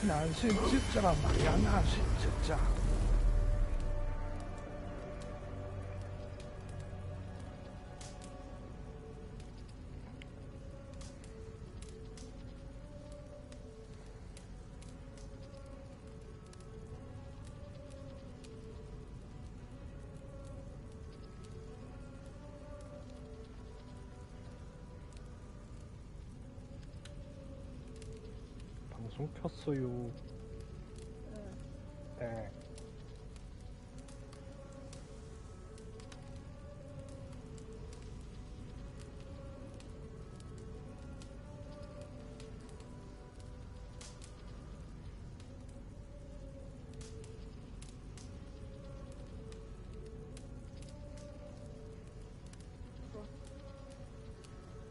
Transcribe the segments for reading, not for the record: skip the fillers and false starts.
난신직자란 말이야, 난신직자. 방송 켰어요. 네.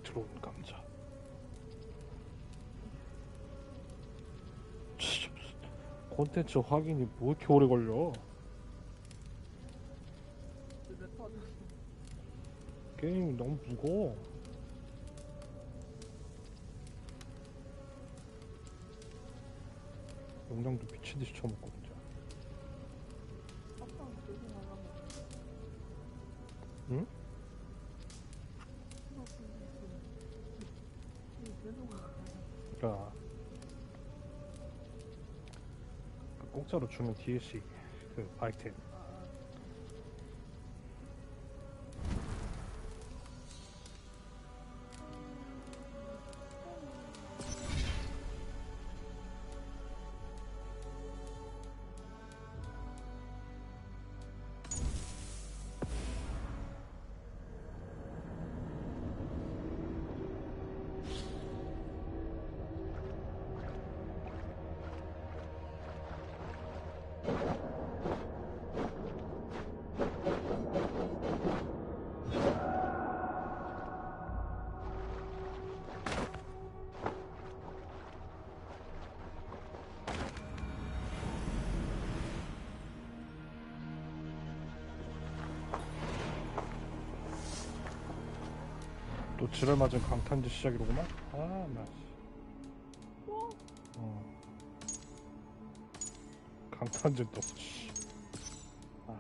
들어온 감자. 콘텐츠 확인이 뭐 이렇게 오래 걸려? 게임이 너무 무거워. 용량도 미친듯이 쳐먹고 진짜. 응? 그러니까 공짜로 주는 DLC 그 아이템. 또 지랄 맞은 강탄지 시작이로구만? 아, 나. 강탄지 또, 씨. 아.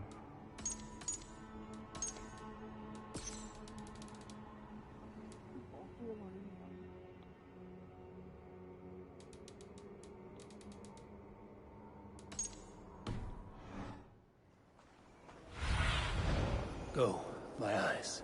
Go, my eyes.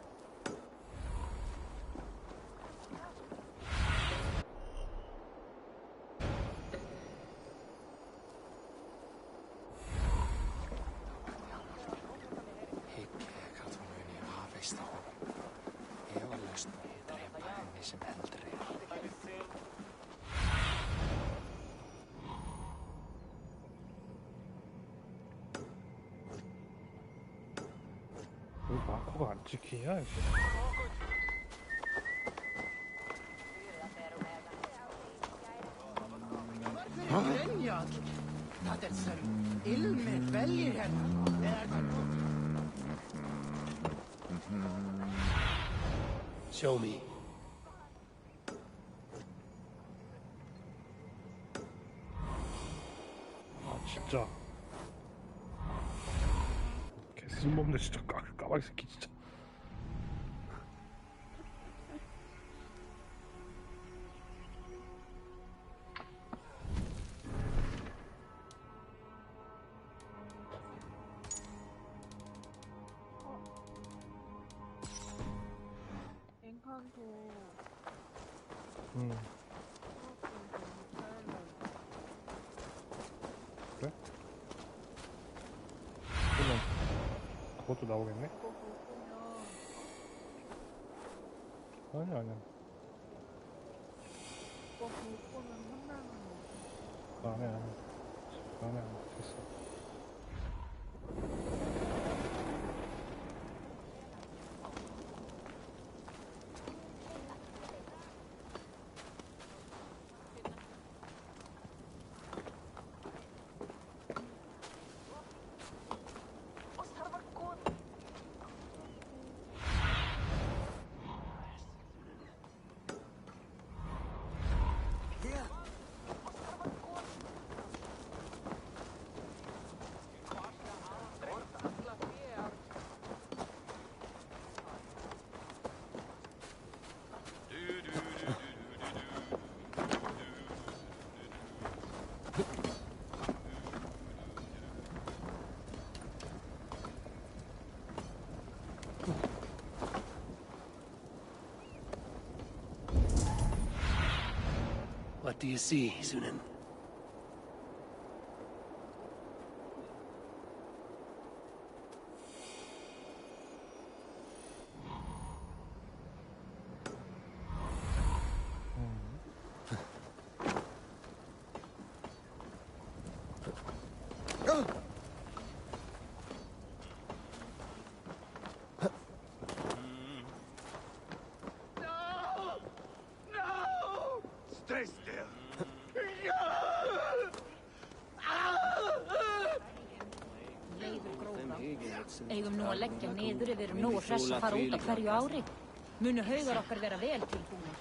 왜 마커가 안 찍히냐, 이제. Show me. 아, 진짜. 개 쓸모없네, 진짜. 까마귀 새끼, 진짜. 엔칸토. 그래? 그러면 그것도 나오겠네? 아니야. 그거 보고는 한달만 안 해. 됐어. What do you see, Sunan? Stay still. Eigum nú að leggja niður yfir nóg hress að fara út á hverju ári. Munu haugar okkar vera vel tilbúnir.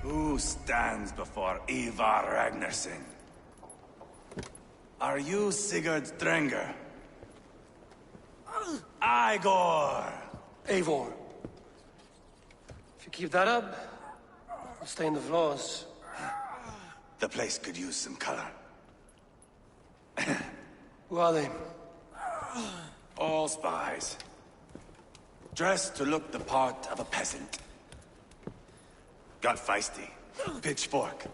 Who stands before Ivar Ragnarsson? Are you Sigurd Drenger? Igor! Eivor. If you keep that up, we'll stain the floors. The place could use some color. Who are they? All spies. Dressed to look the part of a peasant. Got feisty. Pitchfork.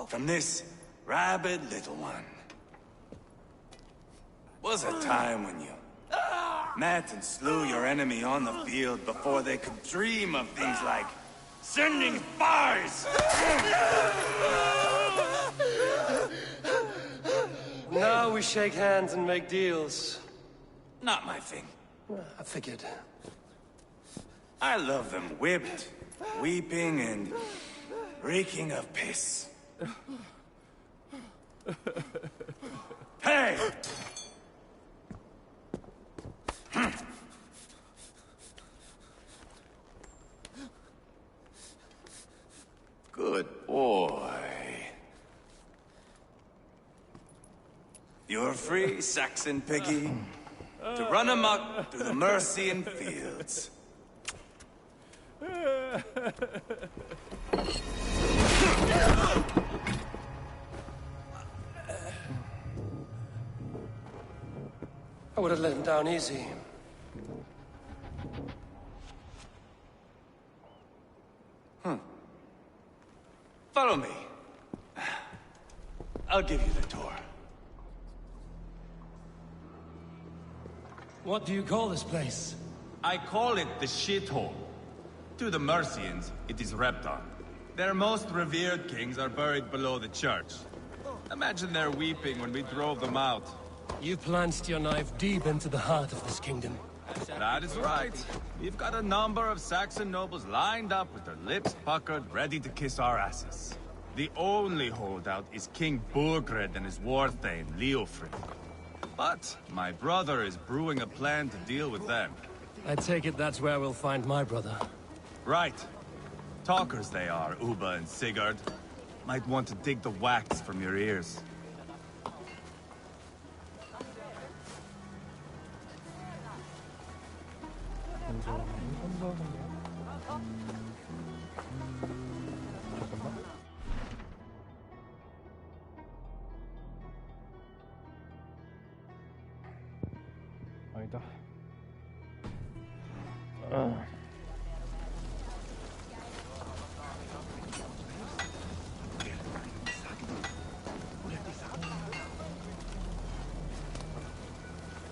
From this rabid little one. Was a time when you met and slew your enemy on the field before they could dream of things like sending spies! Now we shake hands and make deals. Not my thing. I figured. I love them whipped, weeping, and reeking of piss. Hey! Good boy. You're free, Saxon piggy, to run amok through the Mercian fields. I would have let him down easy. Follow me. I'll give you the tour. What do you call this place? I call it the shithole. To the Mercians, it is Reptar. Their most revered kings are buried below the church. Imagine their weeping when we drove them out. You plunged your knife deep into the heart of this kingdom. That is right. We've got a number of Saxon nobles lined up with their lips puckered, ready to kiss our asses. The only holdout is King Burgred and his war thane, Leofrid. But my brother is brewing a plan to deal with them. I take it that's where we'll find my brother. Right. Talkers they are, Uba and Sigurd. Might want to dig the wax from your ears. 아니다.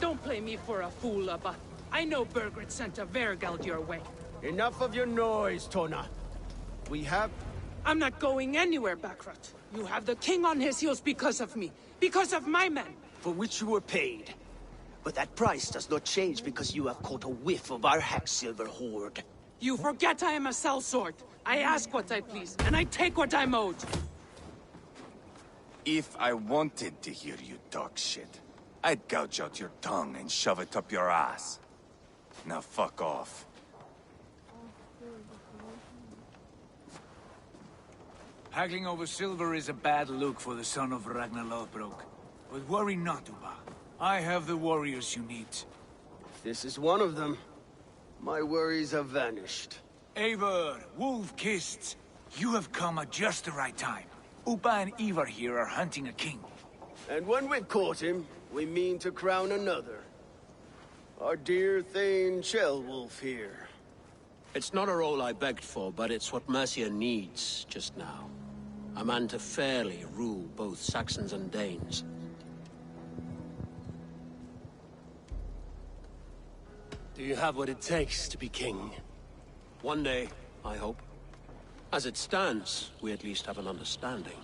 Don't play me for a fool, Abba. I know Burgred sent a Vergeld your way. Enough of your noise, Tona. We have... I'm not going anywhere, Backrot. You have the king on his heels because of me. Because of my men. for which you were paid. But that price does not change because you have caught a whiff of our Hacksilver hoard. You forget I am a sellsword. I ask what I please, and I take what I'm owed. If I wanted to hear you talk shit, I'd gouge out your tongue and shove it up your ass. Now fuck off. Haggling over silver is a bad look for the son of Ragnar Lothbrok. But worry not, Uba. I have the warriors you need. This is one of them. My worries have vanished. Eivor, Wolf-Kissed, you have come at just the right time. Uba and Ivar here are hunting a king. And when we've caught him, we mean to crown another. Our dear Thane Shellwolf here. It's not a role I begged for, but it's what Mercia needs just now. A man to fairly rule both Saxons and Danes. Do you have what it takes to be king? One day, I hope. As it stands, we at least have an understanding.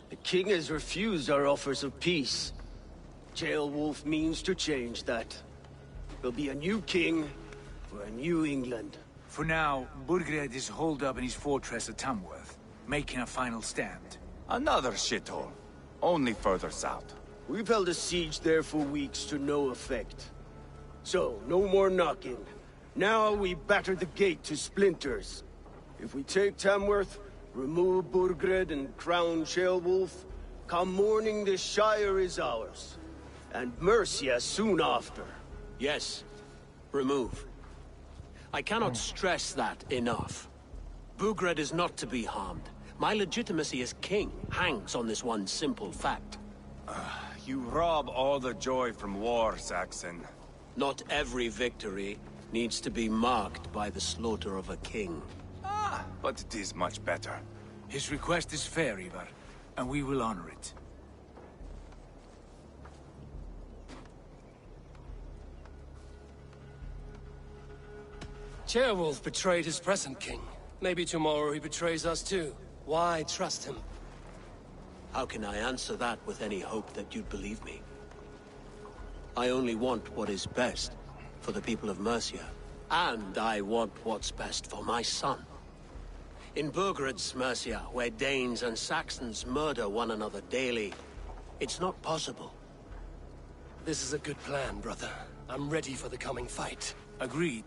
The king has refused our offers of peace. Jailwolf means to change that. There'll be a new king for a new England. For now, Burgred is holed up in his fortress at Tamworth, making a final stand. Another shithole. Only further south. We've held a siege there for weeks to no effect. So, no more knocking. Now we batter the gate to splinters. If we take Tamworth, remove Burgred and crown Shellwolf, come morning the Shire is ours. And Mercia soon after. Yes, remove. I cannot stress that enough. Burgred is not to be harmed. My legitimacy as king hangs on this one simple fact. You rob all the joy from war, Saxon. Not every victory needs to be marked by the slaughter of a king. But it is much better. His request is fair, Ivar, and we will honor it. Ceolwulf betrayed his present king. Maybe tomorrow he betrays us too. Why trust him? How can I answer that with any hope that you'd believe me? I only want what is best for the people of Mercia. And I want what's best for my son. In Burgred's Mercia, where Danes and Saxons murder one another daily, it's not possible. This is a good plan, brother. I'm ready for the coming fight. Agreed.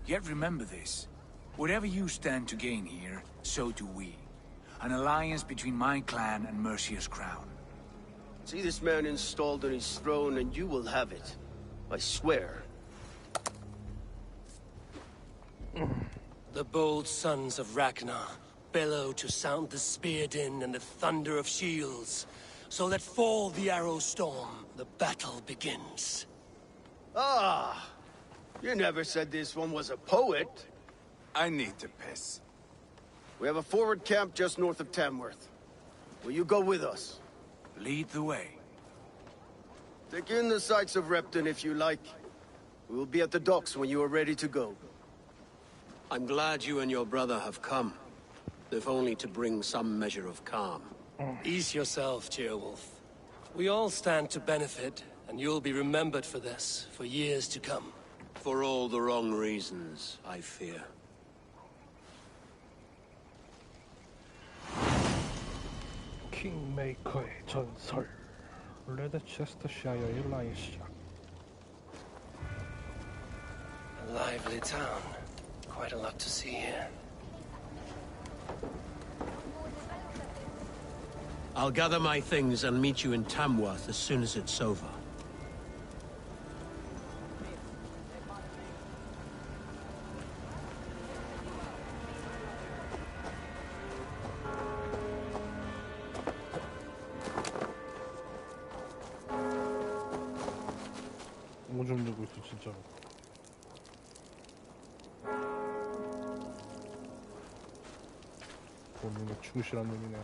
Yet remember this. Whatever you stand to gain here, so do we. An alliance between my clan and Mercia's crown. See this man installed on his throne and you will have it. I swear. The bold sons of Ragnar bellow to sound the spear din and the thunder of shields. So let fall the arrow storm. The battle begins. Ah! You never said this one was a poet. I need to piss. We have a forward camp just north of Tamworth. Will you go with us? Lead the way. Take in the sights of Repton if you like. We will be at the docks when you are ready to go. I'm glad you and your brother have come. If only to bring some measure of calm. Ease yourself, Ceolwulf. We all stand to benefit, and you'll be remembered for this, for years to come. For all the wrong reasons, I fear. 킹메이커의 전설. 레드체스터샤이어의 라인 시작. A lively town. Quite a lot to see here. I'll gather my things and meet you in Tamworth as soon as it's over. 오줌 누고 있어 진짜로. 본인의 충실한 놈이네.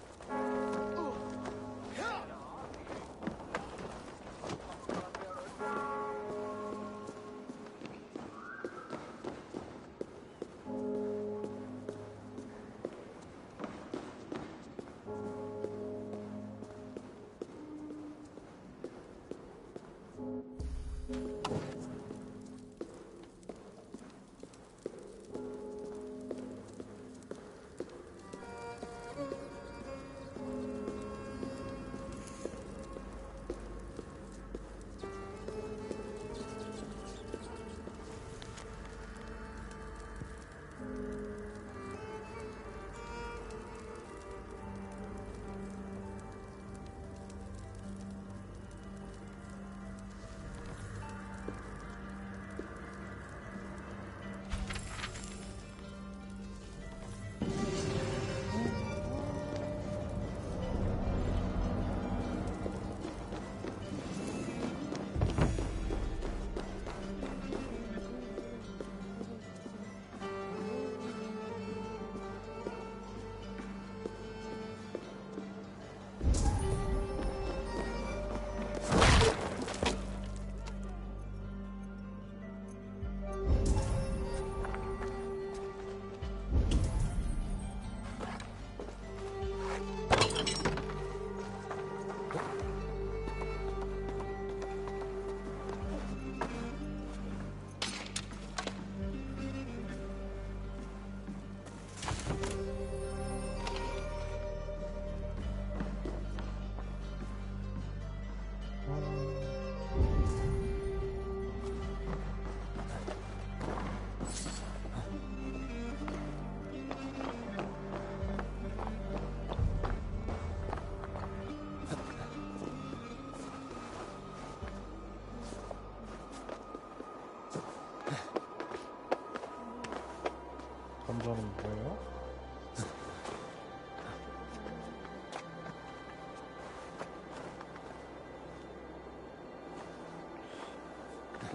남자는 뭐예요?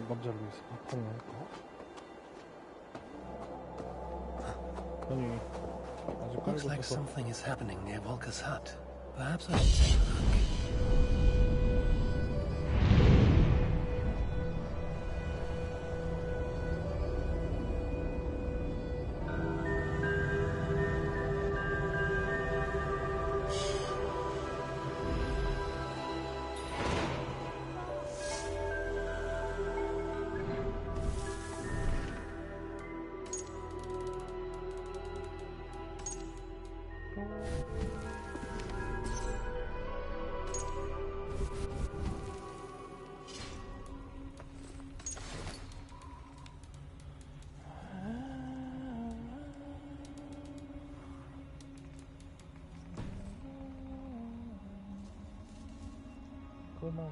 남자를 위해서 파탄을 할까? 아니 아직 Looks 깔고 like 있어서 something is happening near Volker's hut. Perhaps I should take a look. 그만.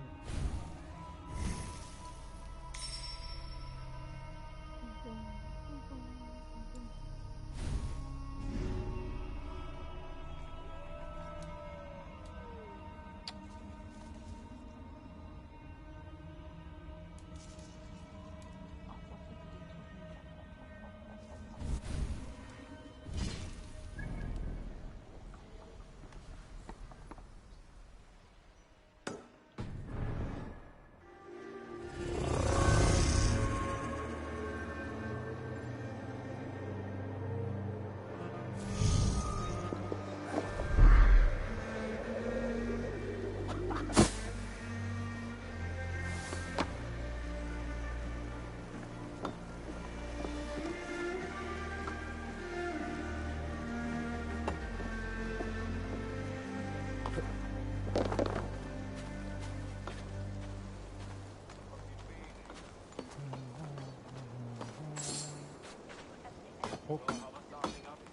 어?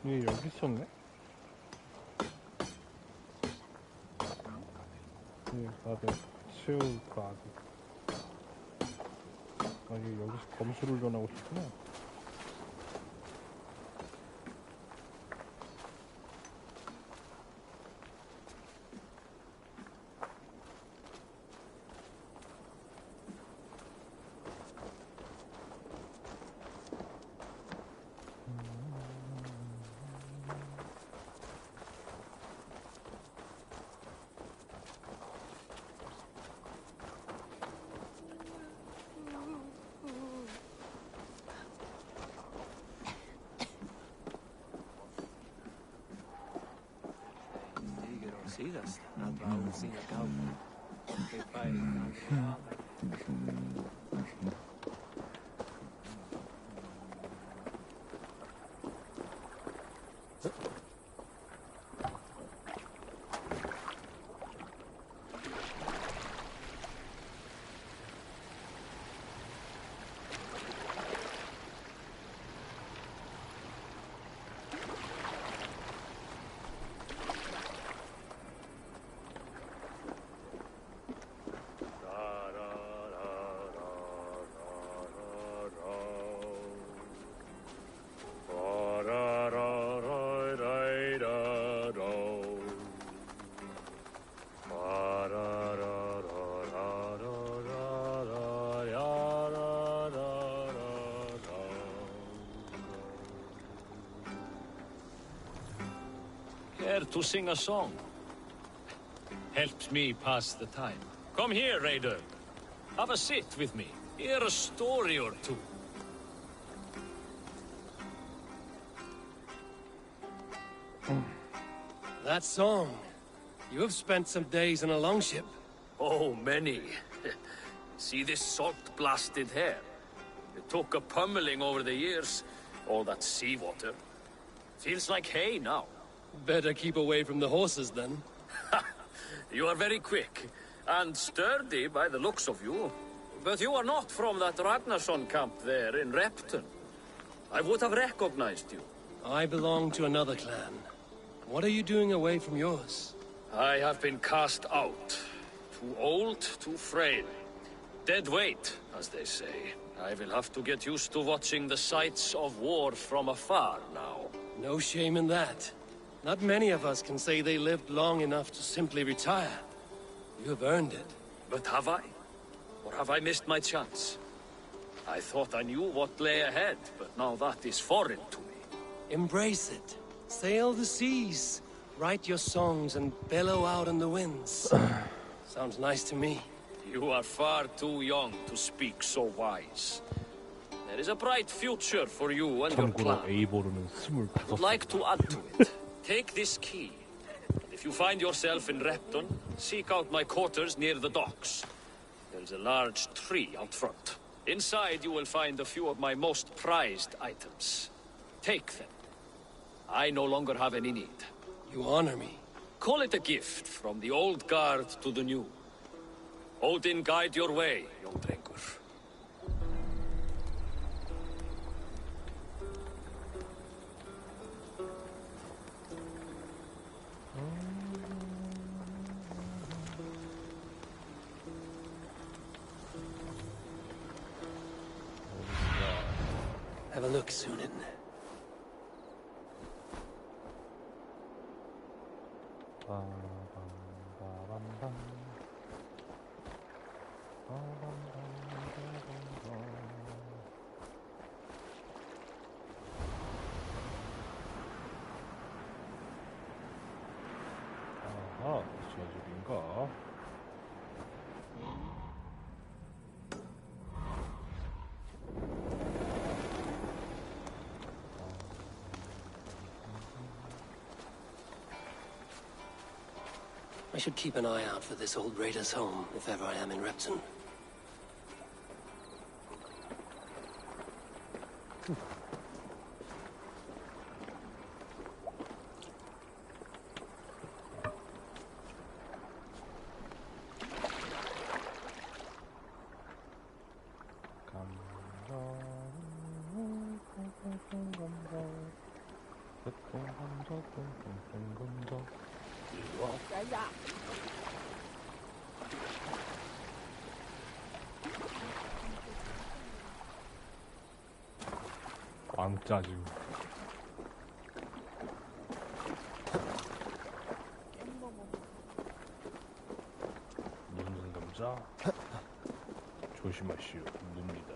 얘 여기 있었네? 얘 나도 채울까 아직. 아, 얘 여기서 검수를 전하고 싶구나. Sidas, altra vez sin acá. Que país. Care to sing a song? Helps me pass the time. Come here, Raider. Have a sit with me. Hear a story or two. That song. You have spent some days in a longship. Oh, many. See this salt-blasted hair? It took a pummeling over the years. All that seawater. Feels like hay now. Better keep away from the horses, then. You are very quick. And sturdy by the looks of you. But you are not from that Ragnarsson camp there in Repton. I would have recognized you. I belong to another clan. What are you doing away from yours? I have been cast out. Too old, too frail. Dead weight, as they say. I will have to get used to watching the sights of war from afar now. No shame in that. Not many of us can say they lived long enough to simply retire. You have earned it. But have I? Or have I missed my chance? I thought I knew what lay ahead, but now that is foreign to me. Embrace it. Sail the seas. Write your songs and bellow out in the winds. Sounds nice to me. You are far too young to speak so wise. There is a bright future for you and your 참고로 clan. 에이보르는 I would 25살. like to add to it. Take this key. If you find yourself in Repton, seek out my quarters near the docks. There's a large tree out front. Inside you will find a few of my most prized items. Take them. I no longer have any need. You honor me. Call it a gift from the old guard to the new. Odin guide your way, young drengur. Have a look, Sunan. 아하, 저집인가? I should keep an eye out for this old raider's home if ever I am in Repton. 왕짜증. 눕는 감자. 조심하시오. 눕니다.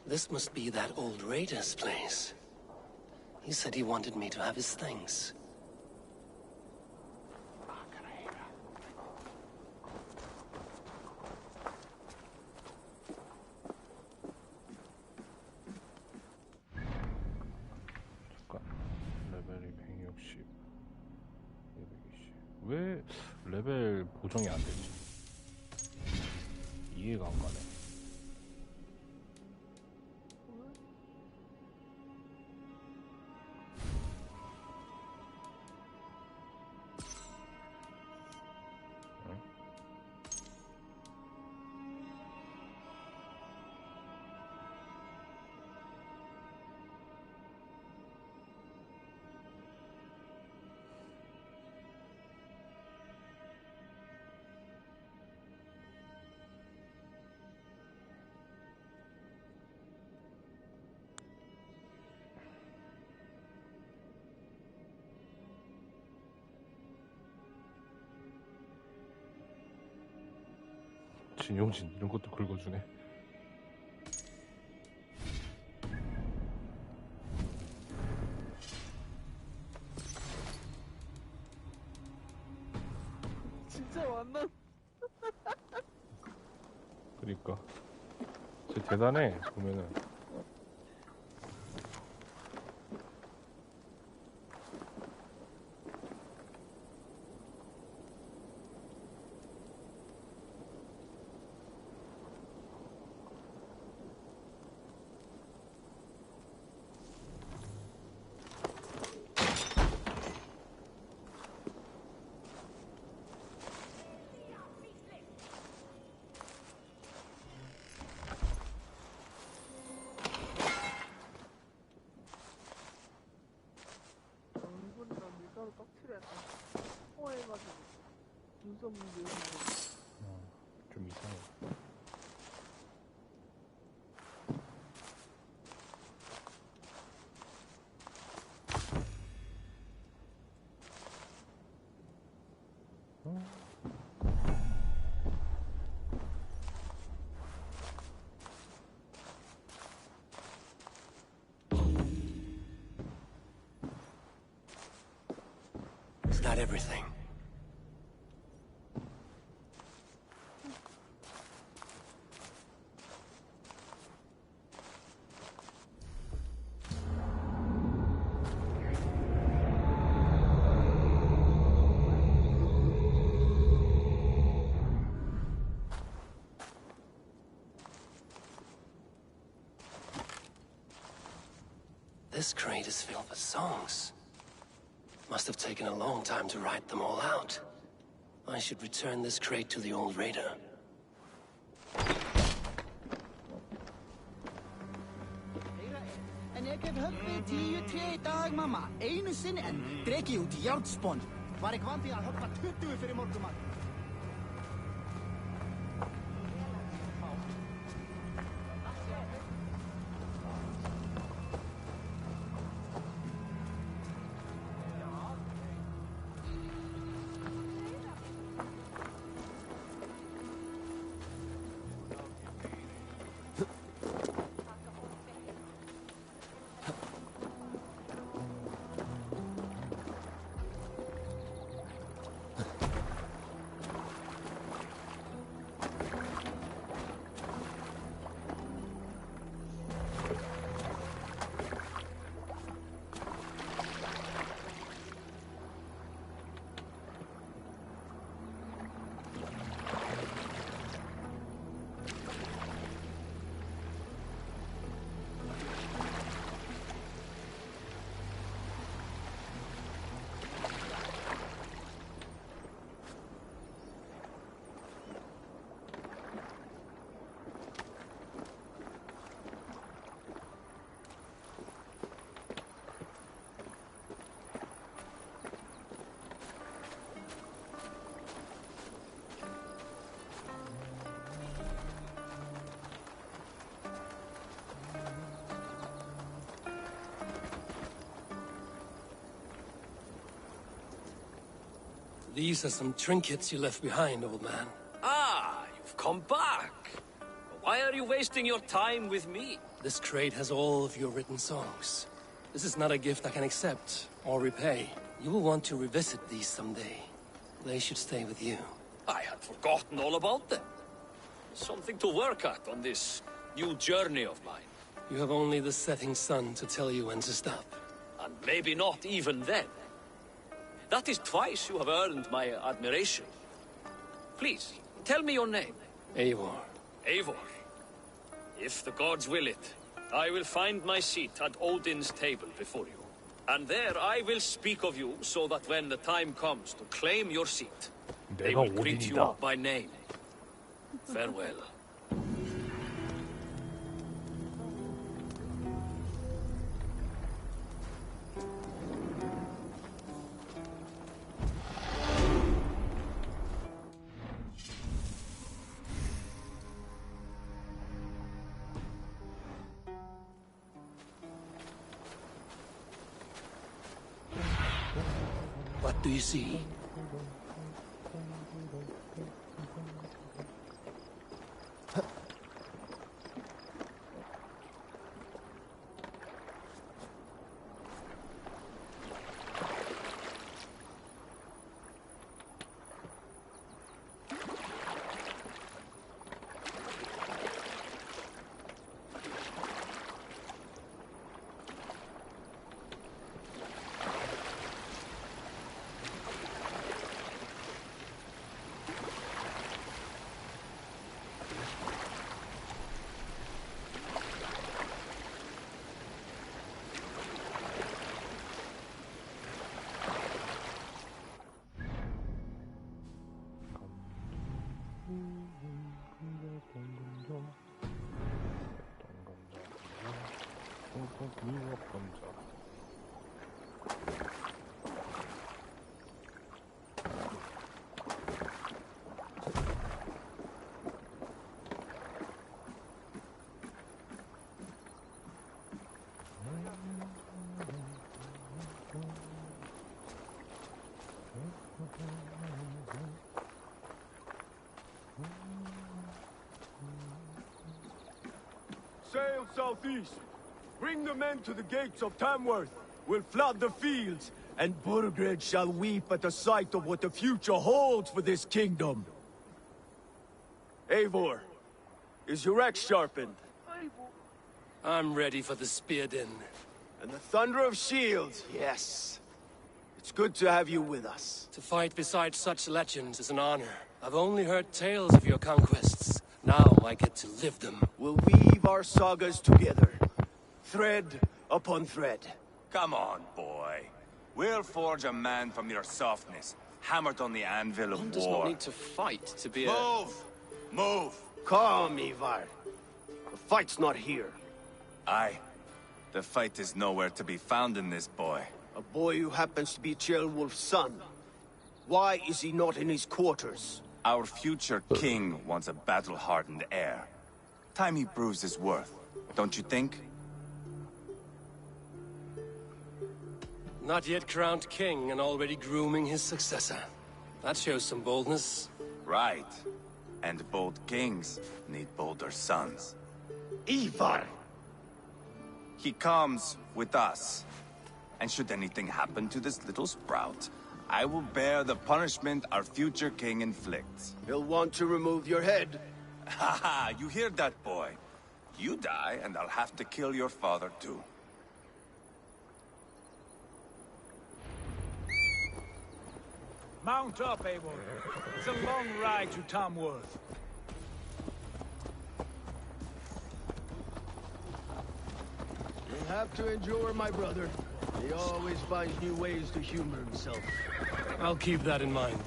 This must be that old raider's place. He said he wanted me to have his things. 잠깐. 레벨이 160. 220. 왜 레벨 보정이 안 되지? 이해가 안 가네. 진용진 이런 것도 긁어주네. 진짜 완전 그러니까 진짜 대단해 보면은. 순서 문제야. 좀 이상해. It's not everything. This crate is filled with songs. Must have taken a long time to write them all out. I should return this crate to the old raider. En ég hef höggvið 10 tré í dag, mamma. Einu sinni, en dreki út í járnspon. Var ekki vandi að höggva 20 fyrir morgumat. These are some trinkets you left behind, old man. Ah, you've come back. Why are you wasting your time with me? This crate has all of your written songs. This is not a gift I can accept or repay. You will want to revisit these someday. They should stay with you. I had forgotten all about them. Something to work at on this new journey of mine. You have only the setting sun to tell you when to stop. And maybe not even then. That is twice you have earned my admiration. Please, tell me your name. Eivor. Eivor. If the gods will it, I will find my seat at Odin's table before you. And there I will speak of you so that when the time comes to claim your seat, they will greet you by name. Farewell. What do you see? southeast. Bring the men to the gates of Tamworth. We'll flood the fields, and Burgred shall weep at the sight of what the future holds for this kingdom. Eivor, is your axe sharpened? I'm ready for the spear din. And the thunder of shields, yes. It's good to have you with us. To fight beside such legends is an honor. I've only heard tales of your conquests. Now I get to live them. We'll weave our sagas together, thread upon thread. Come on, boy. We'll forge a man from your softness, hammered on the anvil of One war. does not need to fight to be a... Move! Move! Calm, Ivar. The fight's not here. Aye. The fight is nowhere to be found in this boy. A boy who happens to be Ceolwulf's son. Why is he not in his quarters? Our future king wants a battle-hardened heir. Time he proves his worth, don't you think? Not yet crowned king and already grooming his successor. That shows some boldness. Right. And bold kings need bolder sons. Ivar! He comes with us. And should anything happen to this little sprout, I will bear the punishment our future king inflicts. He'll want to remove your head. Ha ha! You hear that, boy? You die, and I'll have to kill your father, too. Mount up, Eivor. It's a long ride to Tamworth. You'll have to endure, my brother. He always finds new ways to humor himself. I'll keep that in mind.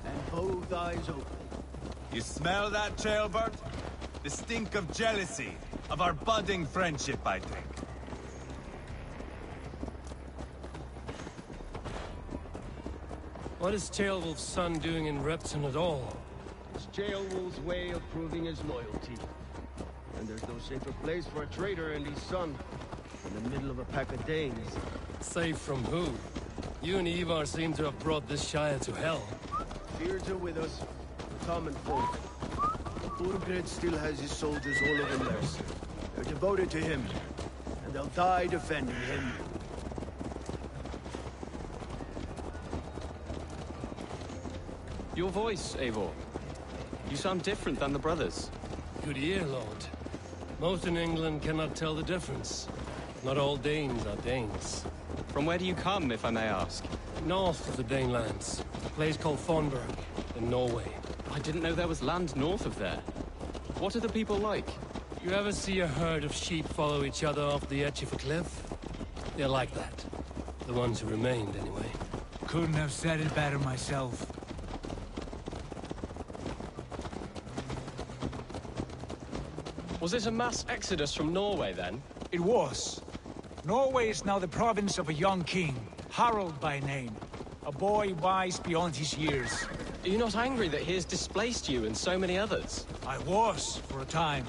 And both eyes open. You smell that, Ceolbert? The stink of jealousy, of our budding friendship, I think. What is Ceolwulf's son doing in Repton at all? It's Ceolwulf's way of proving his loyalty. And there's no safer place for a traitor and his son in the middle of a pack of Danes. Safe from who? You and Ivar seem to have brought this Shire to hell. Fears are with us, common folk. Burgred still has his soldiers all over Merse. They're devoted to him, and they'll die defending him. Your voice, Eivor. You sound different than the brothers. Good ear, Lord. Most in England cannot tell the difference. Not all Danes are Danes. From where do you come, if I may ask? North of the Danelands. A place called Thornburg, in Norway. I didn't know there was land north of there. What are the people like? You ever see a herd of sheep follow each other off the edge of a cliff? They're like that. The ones who remained, anyway. Couldn't have said it better myself. Was it a mass exodus from Norway, then? It was. Norway is now the province of a young king, Harald by name. A boy wise beyond his years. Are you not angry that he has displaced you and so many others? I was, for a time.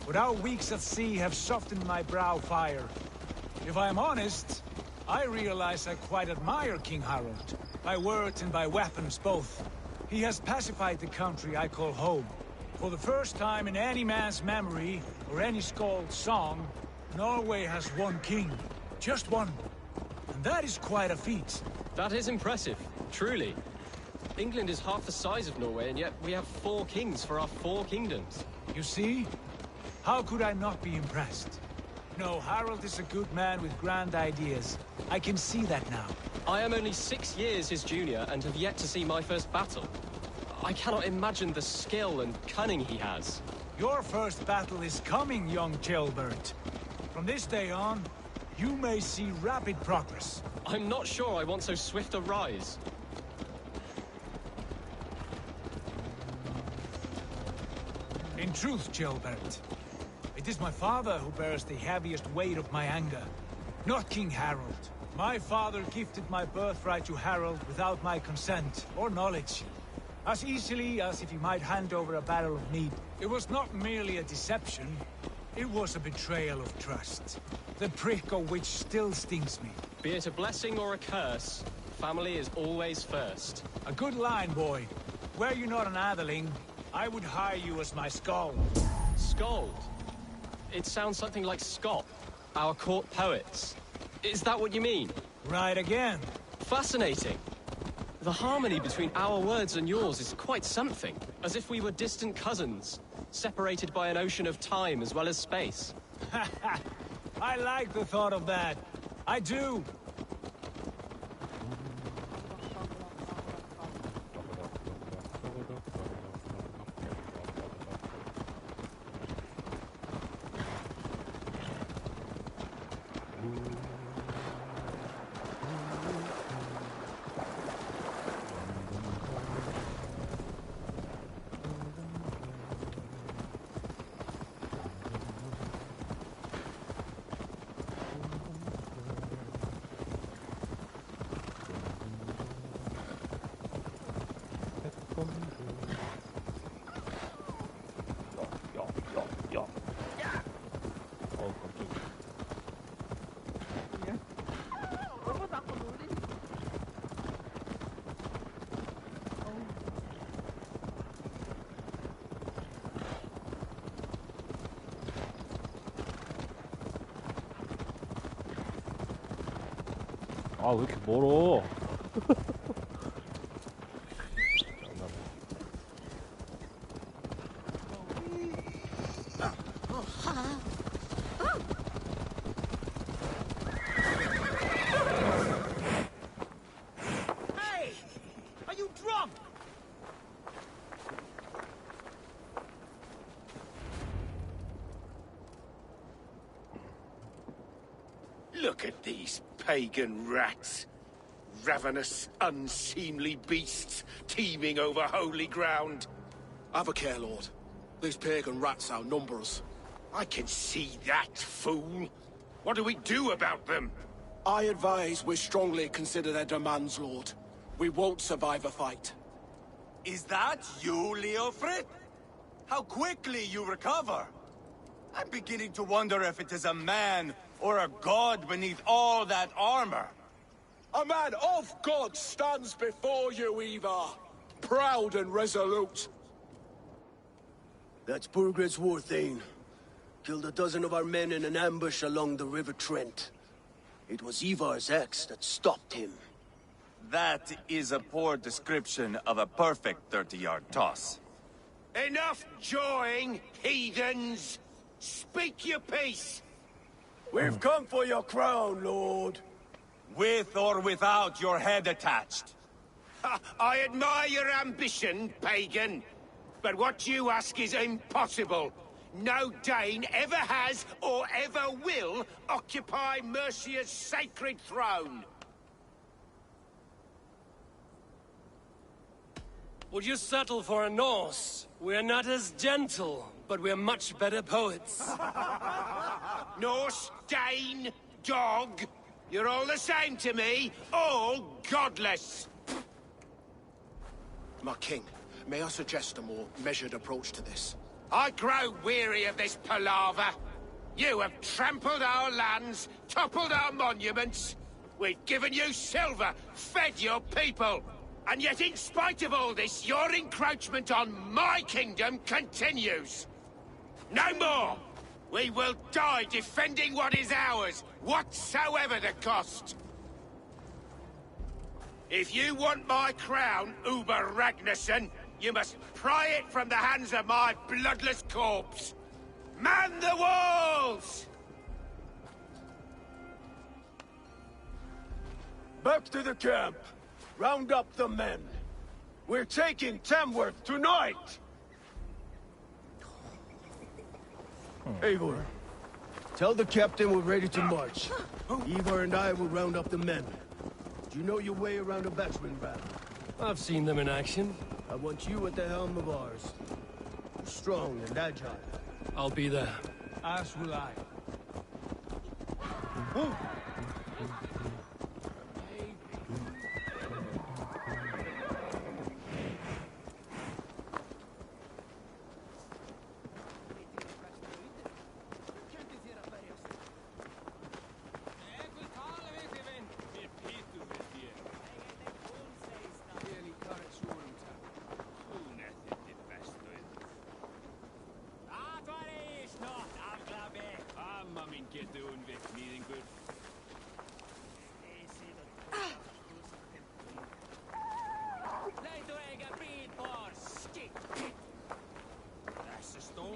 But our weeks at sea have softened my brow fire. If I am honest, I realize I quite admire King Harald. By words and by weapons, both. He has pacified the country I call home. For the first time in any man's memory, or any skald's song, Norway has one king. Just one. And that is quite a feat. That is impressive, truly. England is half the size of Norway, and yet we have 4 kings for our 4 kingdoms. You see? How could I not be impressed? No, Harald is a good man with grand ideas. I can see that now. I am only 6 years his junior, and have yet to see my first battle. I cannot imagine the skill and cunning he has. Your first battle is coming, young Ceolbert. From this day on, you may see rapid progress. I'm not sure I want so swift a rise. In truth, Ceolbert, it is my father who bears the heaviest weight of my anger, not King Harald. My father gifted my birthright to Harald without my consent or knowledge. As easily as if he might hand over a barrel of mead. It was not merely a deception, it was a betrayal of trust. The prick of which still stings me. Be it a blessing or a curse, family is always first. A good line, boy. Were you not an Atheling, I would hire you as my skald. Skald? It sounds something like Scott, our court poets. Is that what you mean? Right again. Fascinating. The harmony between our words and yours is quite something. As if we were distant cousins, separated by an ocean of time as well as space. I like the thought of that. I do. 너무 자꾸 놀리니. 아, 왜 이렇게 멀어? Hey! Are you drunk? Look at these pagan rats. Ravenous, unseemly beasts teeming over holy ground. Have a care, Lord. These pagan rats outnumber us. I can see that, fool. What do we do about them? I advise we strongly consider their demands, Lord. We won't survive a fight. Is that you, Leofrid? How quickly you recover! I'm beginning to wonder if it is a man or a god beneath all that armor. A man of God stands before you, Ivar. Proud and resolute. That's Burgred's Warthane. Killed a dozen of our men in an ambush along the River Trent. It was Ivar's axe that stopped him. That is a poor description of a perfect 30-yard toss. Enough jawing, heathens! Speak your piece! We've come for your crown, Lord. With or without your head attached. I admire your ambition, pagan. But what you ask is impossible. No Dane ever has or ever will occupy Mercia's sacred throne. Would you settle for a Norse? We're not as gentle, but we're much better poets. Norse, Dane, dog. You're all the same to me. All godless. My king, may I suggest a more measured approach to this? I grow weary of this palaver. You have trampled our lands, toppled our monuments. We've given you silver, fed your people. And yet, in spite of all this, your encroachment on my kingdom continues. No more! We will die defending what is ours, whatsoever the cost. If you want my crown, Uber Ragnarsson, you must pry it from the hands of my bloodless corpse. Man the walls! Back to the camp. Round up the men. We're taking Tamworth tonight! Eivor, tell the captain we're ready to march. Ivar and I will round up the men. Do you know your way around a batsman battle? I've seen them in action. I want you at the helm of ours. You're strong and agile. I'll be there. As will I.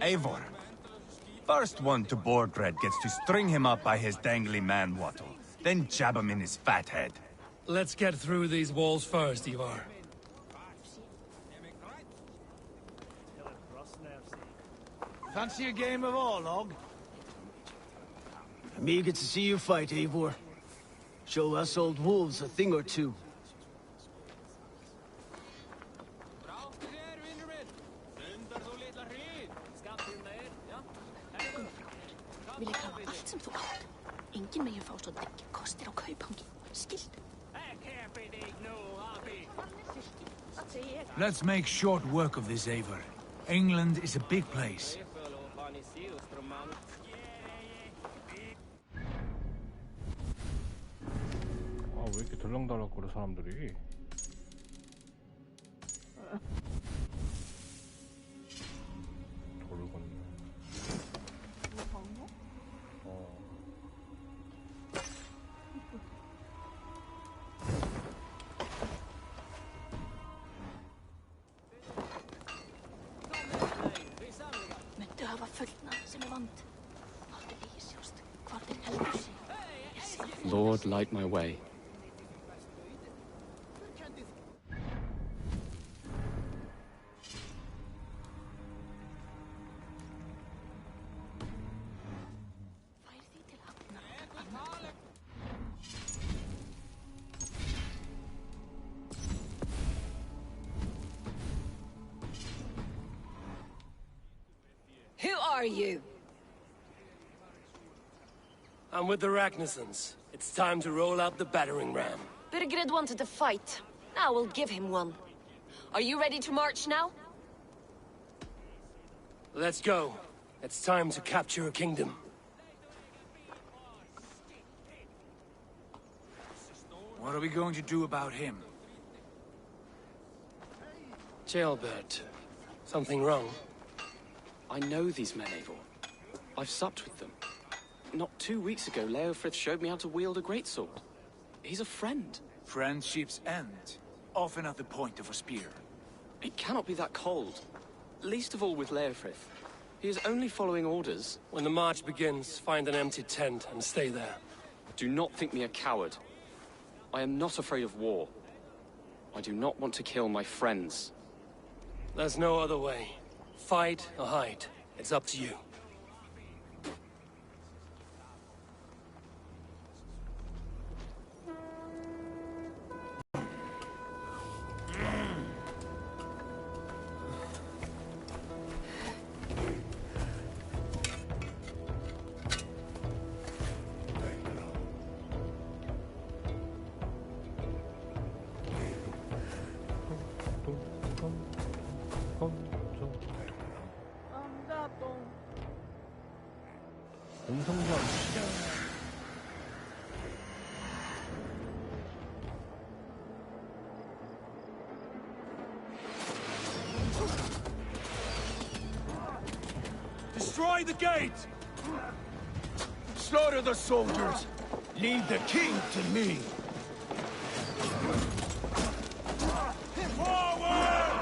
Eivor. First one to Borgred gets to string him up by his dangly man-wattle, then jab him in his fat head. Let's get through these walls first, Ivar. Fancy a game of Orlog? I'm eager to see you fight, Eivor. Show us old wolves a thing or two. Vil ég hafa allt sem þú átt. Engin megin fá svo dekki kostir á kaupangi. Skilt. Let's make short work of this, Eivor. England is a big place. 아, 왜 이렇게 들렁달렁거려 사람들이? 돌건네. Muntu hafa fullnað sem vant. Máttu eigi sjást hvar þeir heldur sig. Lord, light my way. Who are you? I'm with the Ragnarsons. It's time to roll out the battering ram. Birgred wanted to fight. Now we'll give him one. Are you ready to march now? Let's go. It's time to capture a kingdom. What are we going to do about him? Jailbird. Something wrong? I know these men, Eivor. I've supped with them. Not 2 weeks ago, Leofrith showed me how to wield a greatsword. He's a friend. Friendships end, often at the point of a spear. It cannot be that cold. Least of all with Leofrith. He is only following orders. When the march begins, find an empty tent and stay there. Do not think me a coward. I am not afraid of war. I do not want to kill my friends. There's no other way. Fight or hide. It's up to you. Destroy the gate! Slaughter the soldiers! Leave the king to me! Forward!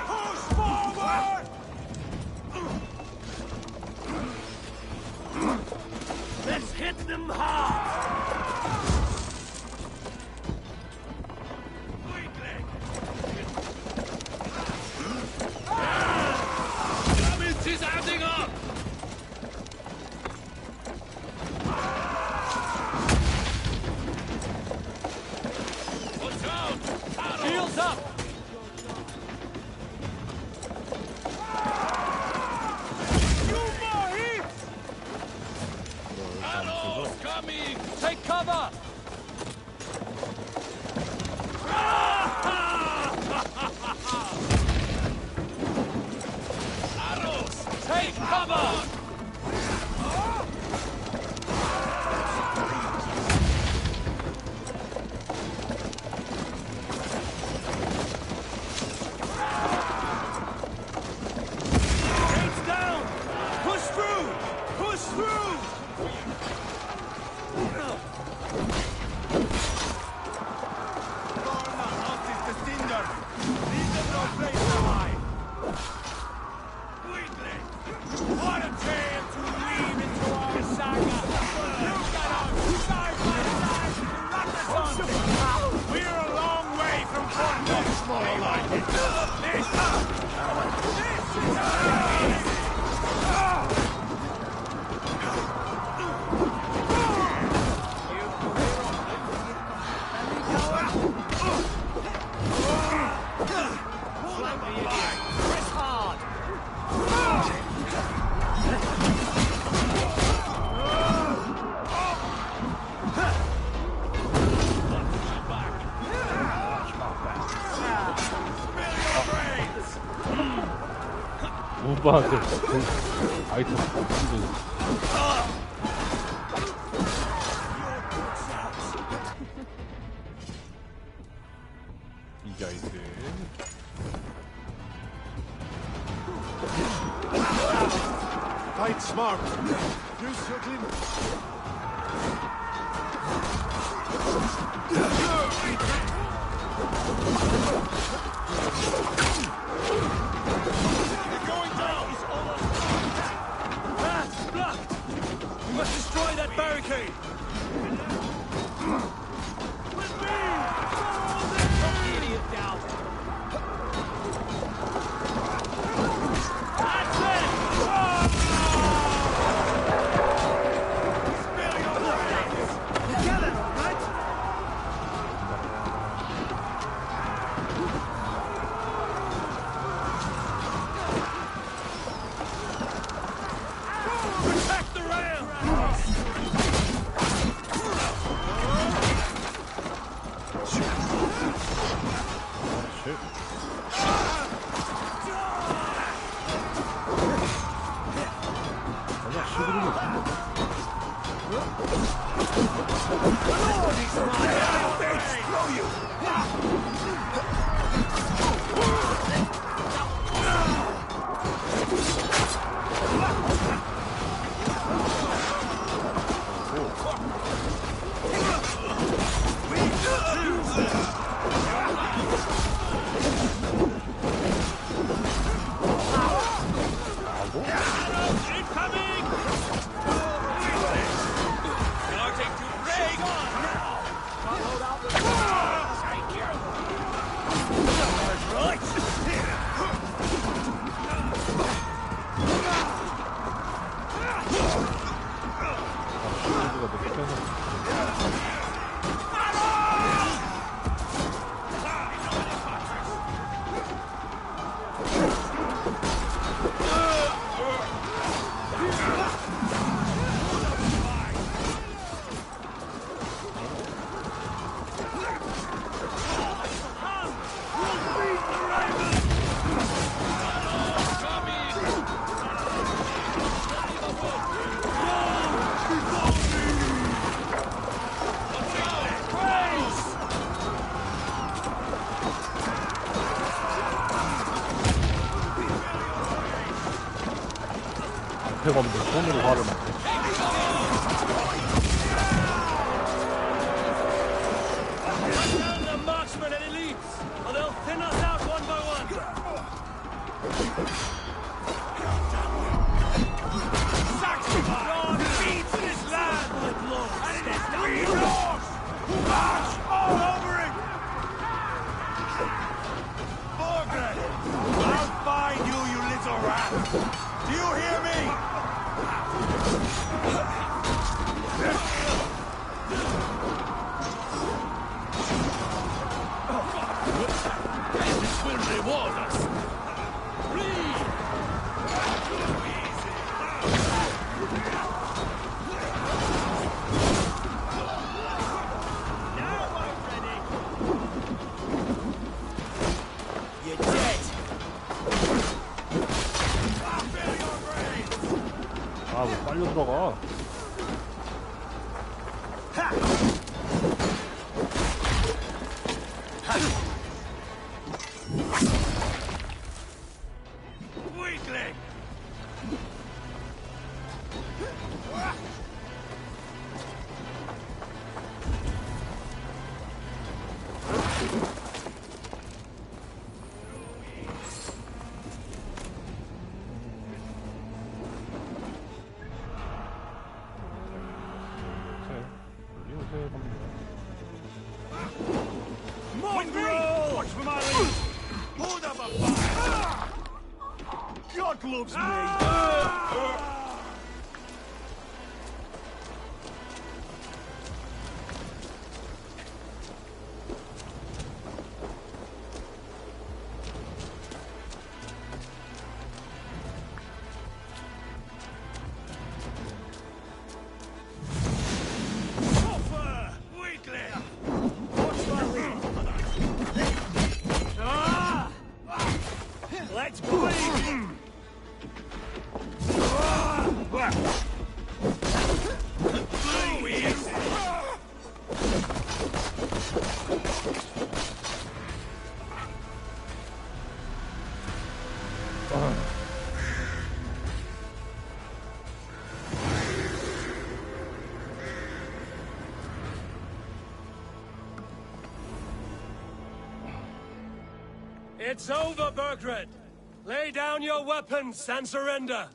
Push forward! Let's hit them hard! Damage is adding up! Shields up! Arrows coming! Take cover! Arrows! Take cover! 오빠한테 아이템 없는데. 이 아이템. Fight smart. Use your clean. You're going down! That's blocked! We must destroy that barricade! With me! Knock the idiot down! That's it! Spill your brains! Together, right? Protect the rail! 앞에가 없는데 손으로 화를 내. The marksmen and elites, or they'll thin us out one by one. Saxon God feeds this land, my lord, and it is now yours. March all over it. Morgan, I'll find you, you little rat. Do you hear me? This will reward us. Now I'm ready. You're dead. 아, 왜 빨려 들어가? Weakling! loves me! Let's bleed! It's over, Burgred! Lay down your weapons and surrender!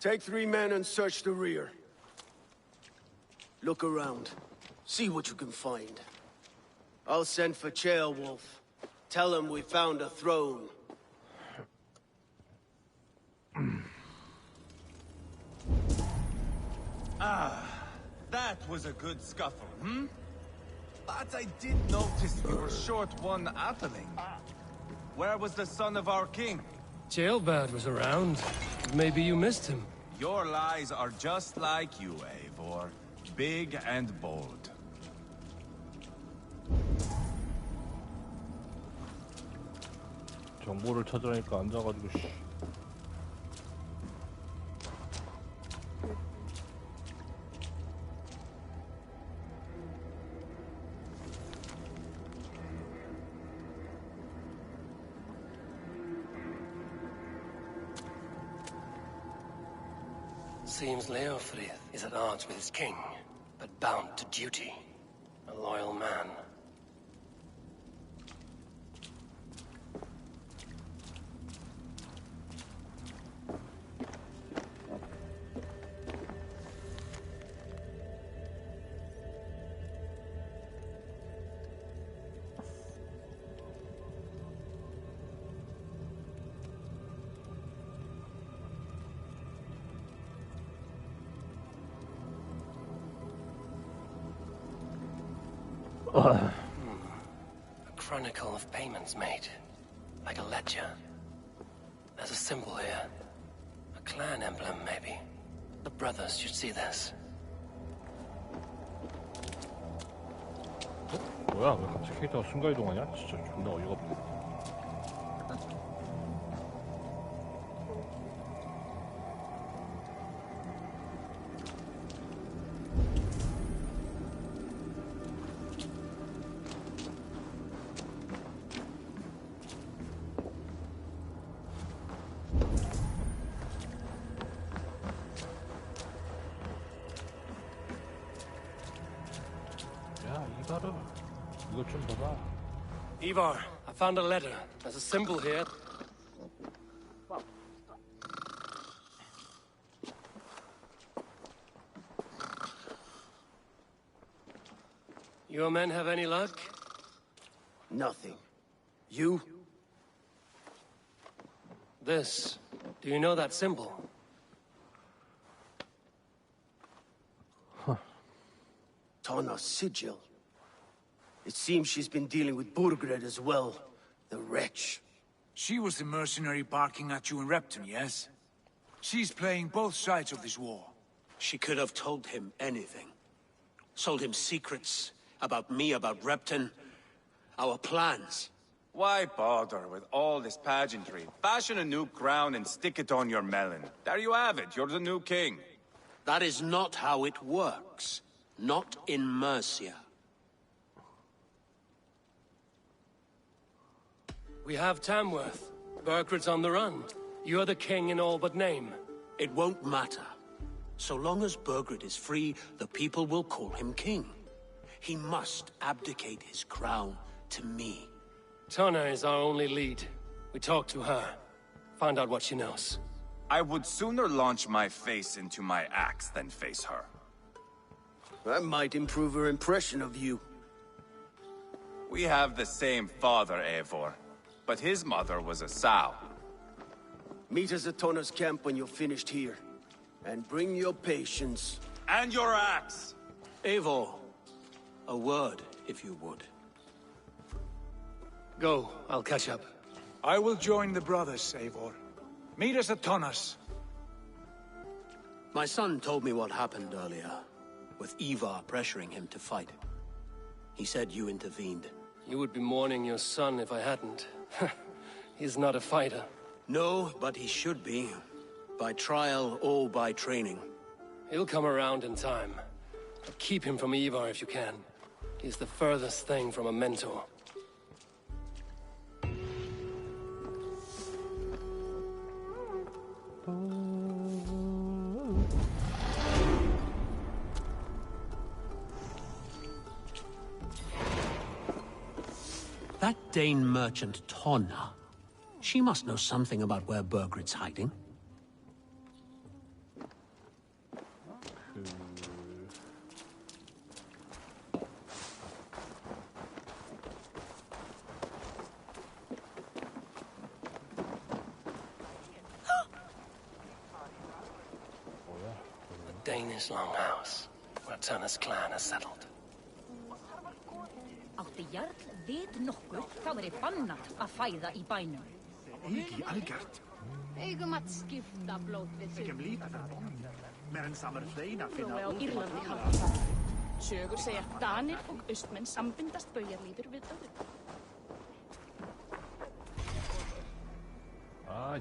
Take 3 men and search the rear. Look around. See what you can find. I'll send for Ceolwulf. Tell him we found a throne. That was a good scuffle, hmm? But I did notice you were short one Atheling. Where was the son of our king? Ceolbert was around. Maybe you missed him. Your lies are just like you, Eivor. Big and bold. 정보를 찾으라니까 앉아가지고 씨. Seems Leofrith is at odds with his king, but bound to duty. A loyal man. A chronicle of payments made. Like a ledger. There's a symbol here. A clan emblem, maybe. The brothers should see this. 뭐야? 왜 갑자기 캐릭터가 순간이동하냐? 진짜 존나 어이가 없네. 이거 좀 봐봐. Ivar, I found a letter. There's a symbol here. Your men have any luck? Nothing. You? This. Do you know that symbol? Tana's sigil. It seems she's been dealing with Burgred as well. The wretch. She was the mercenary barking at you in Repton, yes? She's playing both sides of this war. She could have told him anything. Sold him secrets about me, about Repton, our plans. Why bother with all this pageantry? Fashion a new crown and stick it on your melon. There you have it, you're the new king. That is not how it works. Not in Mercia. We have Tamworth. Burgred's on the run. You're the king in all but name. It won't matter. So long as Burgred is free, the people will call him king. He must abdicate his crown to me. Tana is our only lead. We talk to her. Find out what she knows. I would sooner launch my face into my axe than face her. That might improve her impression of you. We have the same father, Eivor, but his mother was a sow. Meet us at Tona's camp when you're finished here. And bring your patience. And your axe! Eivor, a word, if you would. Go, I'll catch up. I will join the brothers, Eivor. Meet us at Tona's. My son told me what happened earlier, with Ivar pressuring him to fight. He said you intervened. You would be mourning your son if I hadn't. He's not a fighter. No, but he should be. By trial or by training. He'll come around in time. But keep him from Ivar if you can. He's the furthest thing from a mentor. That Dane merchant, Tonna. She must know something about where Burgred's hiding. The Danish longhouse, where Tonna's clan is settled. Átti Jarl vit nokkur, þá væri bannað að fæða í bænum. Ekki algjört. Eigum að skipta blóð við Ekki líka það. Meðan samar hreina finna á Írlandi halda það. Sögur segja að Danir og Austmenn sambindast baujarlífur við öðru. Ai,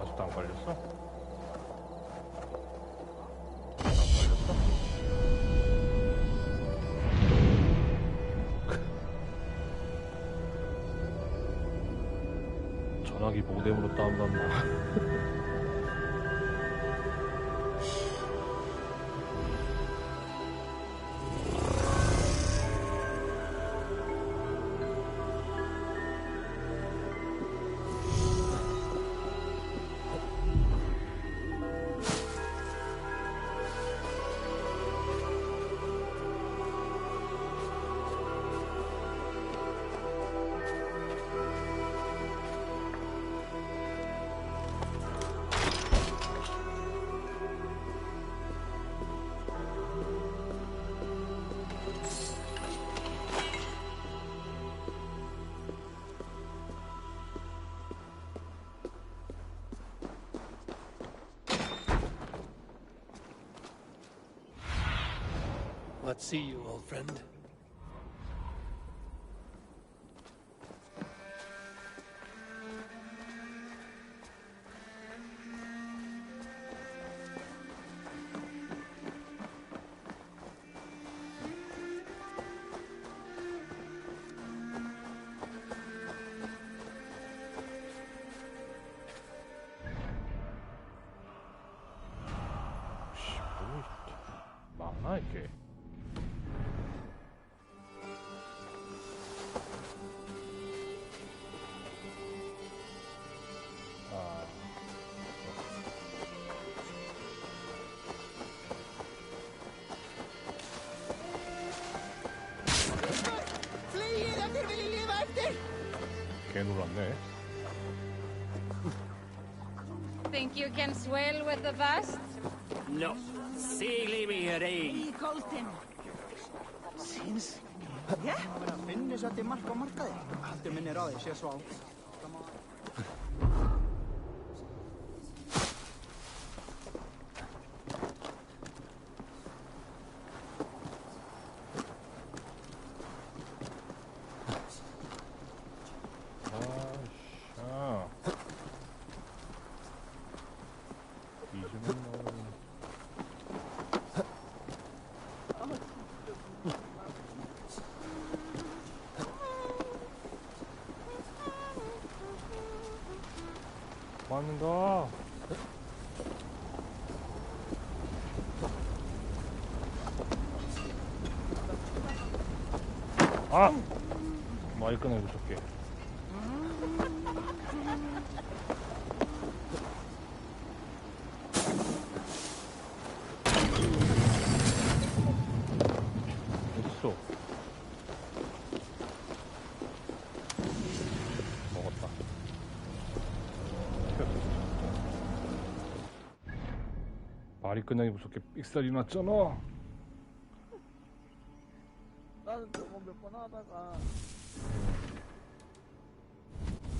아직도 안 걸렸어? 안 걸렸어? 전화기 모뎀으로 다운받나? Let's see you, old friend. 많아 이게. 개 놀랐네. Think you can swell with the best? No. Sigli me here. Í Golden. Syns. Já? Það finnir svo til mark á markaði. Haldur minni ráði, sé svo á. 맞는가? 아! 마이크 꺼내 무섭게. 어딨어? 먹었다. 말이 끝나기 무섭게 삑살이 났잖아. 나는 저거 몇 번 하다가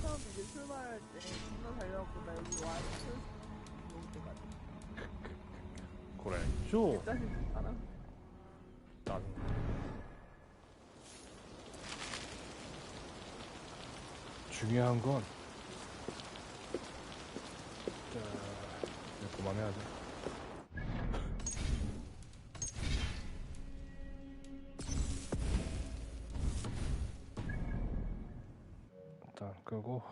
처음 이제 출발할 때 존나 달려갖고 나 여기 와 있을 때까지 그랬죠? 짜증 알아. 나는 중요한 건 이제 그만해야지. 일단 끄고